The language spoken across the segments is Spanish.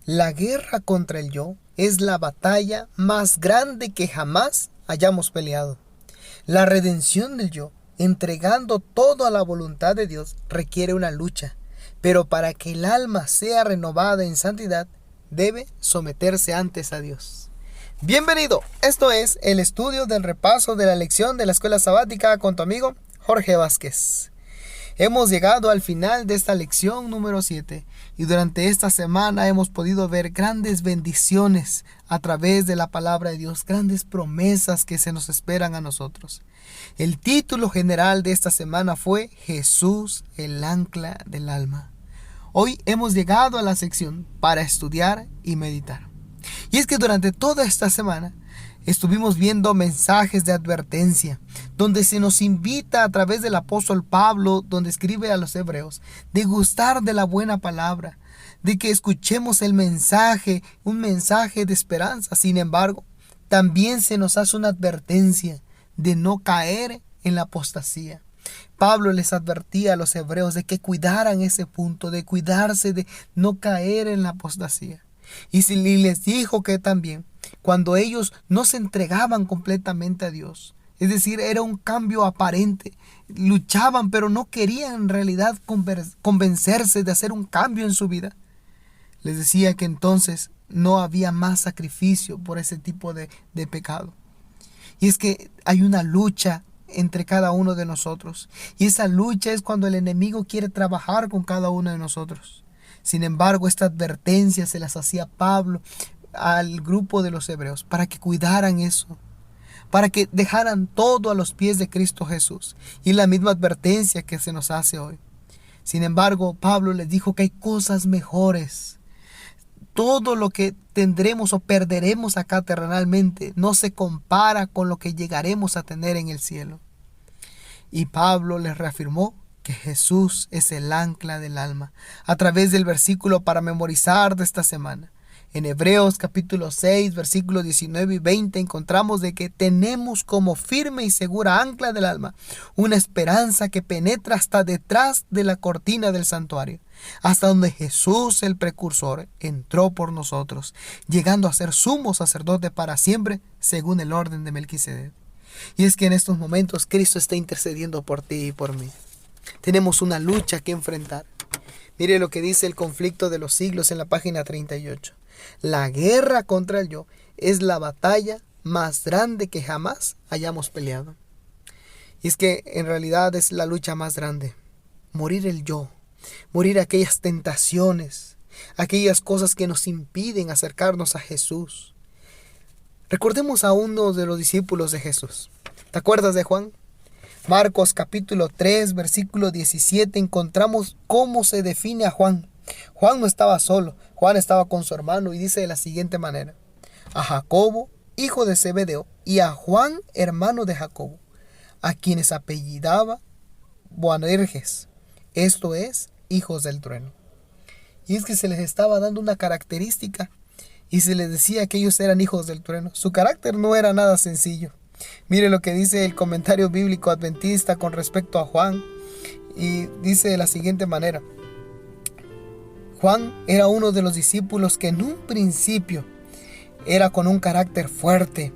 La guerra contra el yo es la batalla más grande que jamás hayamos peleado. La redención del yo, entregando todo a la voluntad de Dios, requiere una lucha, pero para que el alma sea renovada en santidad, debe someterse antes a Dios. Bienvenido, esto es el estudio del repaso de la lección de la escuela sabática con tu amigo Jorge Vázquez. Hemos llegado al final de esta lección número 7 y durante esta semana hemos podido ver grandes bendiciones a través de la palabra de Dios, grandes promesas que se nos esperan a nosotros. El título general de esta semana fue Jesús, el ancla del alma. Hoy hemos llegado a la sección para estudiar y meditar. Y es que durante toda esta semana estuvimos viendo mensajes de advertencia, donde se nos invita a través del apóstol Pablo, donde escribe a los hebreos, de gustar de la buena palabra, de que escuchemos el mensaje, un mensaje de esperanza. Sin embargo, también se nos hace una advertencia de no caer en la apostasía. Pablo les advertía a los hebreos de que cuidaran ese punto, de cuidarse de no caer en la apostasía. Y les dijo que también cuando ellos no se entregaban completamente a Dios, es decir, era un cambio aparente, luchaban pero no querían en realidad convencerse de hacer un cambio en su vida, les decía que entonces no había más sacrificio por ese tipo de pecado. Y es que hay una lucha entre cada uno de nosotros, y esa lucha es cuando el enemigo quiere trabajar con cada uno de nosotros. Sin embargo, esta advertencia se las hacía Pablo al grupo de los hebreos para que cuidaran eso, para que dejaran todo a los pies de Cristo Jesús. Y la misma advertencia que se nos hace hoy. Sin embargo, Pablo les dijo que hay cosas mejores. Todo lo que tendremos o perderemos acá terrenalmente no se compara con lo que llegaremos a tener en el cielo. Y Pablo les reafirmó que Jesús es el ancla del alma a través del versículo para memorizar de esta semana. En Hebreos capítulo 6, versículos 19 y 20 encontramos de que tenemos como firme y segura ancla del alma una esperanza que penetra hasta detrás de la cortina del santuario, hasta donde Jesús el precursor entró por nosotros, llegando a ser sumo sacerdote para siempre según el orden de Melquisedec. Y es que en estos momentos Cristo está intercediendo por ti y por mí. Tenemos una lucha que enfrentar. Mire lo que dice el conflicto de los siglos en la página 38. La guerra contra el yo es la batalla más grande que jamás hayamos peleado. Y es que en realidad es la lucha más grande. Morir el yo, morir aquellas tentaciones, aquellas cosas que nos impiden acercarnos a Jesús. Recordemos a uno de los discípulos de Jesús. ¿Te acuerdas de Juan? Marcos capítulo 3, versículo 17, encontramos cómo se define a Juan. Juan no estaba solo, Juan estaba con su hermano y dice de la siguiente manera: a Jacobo, hijo de Zebedeo, y a Juan, hermano de Jacobo, a quienes apellidaba Boanerges, esto es, hijos del trueno. Y es que se les estaba dando una característica y se les decía que ellos eran hijos del trueno. Su carácter no era nada sencillo. Mire lo que dice el comentario bíblico adventista con respecto a Juan, y dice de la siguiente manera: Juan era uno de los discípulos que en un principio era con un carácter fuerte,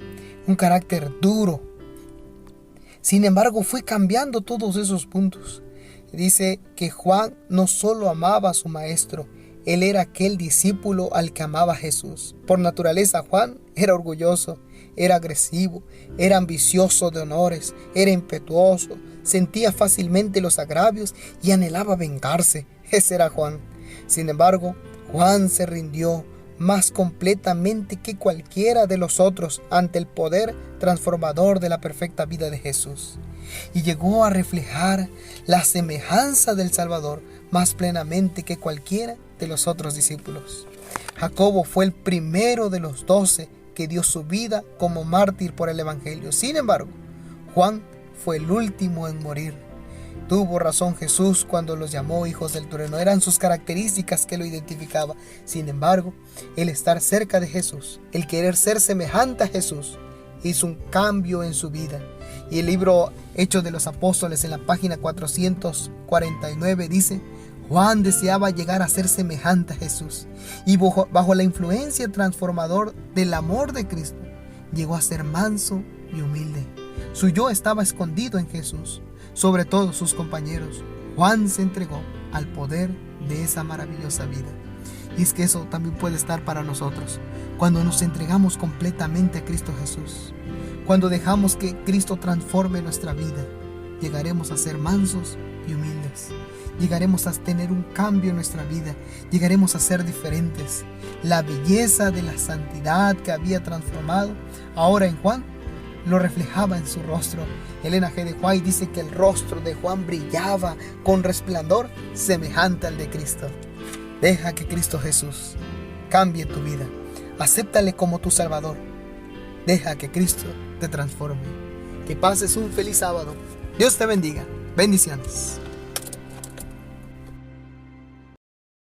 un carácter duro. Sin embargo, fue cambiando todos esos puntos. Dice que Juan no solo amaba a su maestro, él era aquel discípulo al que amaba Jesús. Por naturaleza, Juan era orgulloso, era agresivo, era ambicioso de honores, era impetuoso, sentía fácilmente los agravios y anhelaba vengarse. Ese era Juan. Sin embargo, Juan se rindió más completamente que cualquiera de los otros ante el poder transformador de la perfecta vida de Jesús, y llegó a reflejar la semejanza del Salvador más plenamente que cualquiera de los otros discípulos. Jacobo fue el primero de los 12 que dio su vida como mártir por el Evangelio. Sin embargo, Juan fue el último en morir. Tuvo razón Jesús cuando los llamó hijos del trueno. Eran sus características que lo identificaban. Sin embargo, el estar cerca de Jesús, el querer ser semejante a Jesús, hizo un cambio en su vida. Y el libro Hechos de los Apóstoles en la página 449 dice: Juan deseaba llegar a ser semejante a Jesús y bajo la influencia transformador del amor de Cristo, llegó a ser manso y humilde. Su yo estaba escondido en Jesús, sobre todos sus compañeros. Juan se entregó al poder de esa maravillosa vida. Y es que eso también puede estar para nosotros, cuando nos entregamos completamente a Cristo Jesús. Cuando dejamos que Cristo transforme nuestra vida, llegaremos a ser mansos y humildes. Llegaremos a tener un cambio en nuestra vida. Llegaremos a ser diferentes. La belleza de la santidad que había transformado ahora en Juan lo reflejaba en su rostro. Elena G. de White dice que el rostro de Juan brillaba con resplandor semejante al de Cristo. Deja que Cristo Jesús cambie tu vida. Acéptale como tu Salvador. Deja que Cristo te transforme. Que pases un feliz sábado. Dios te bendiga. Bendiciones.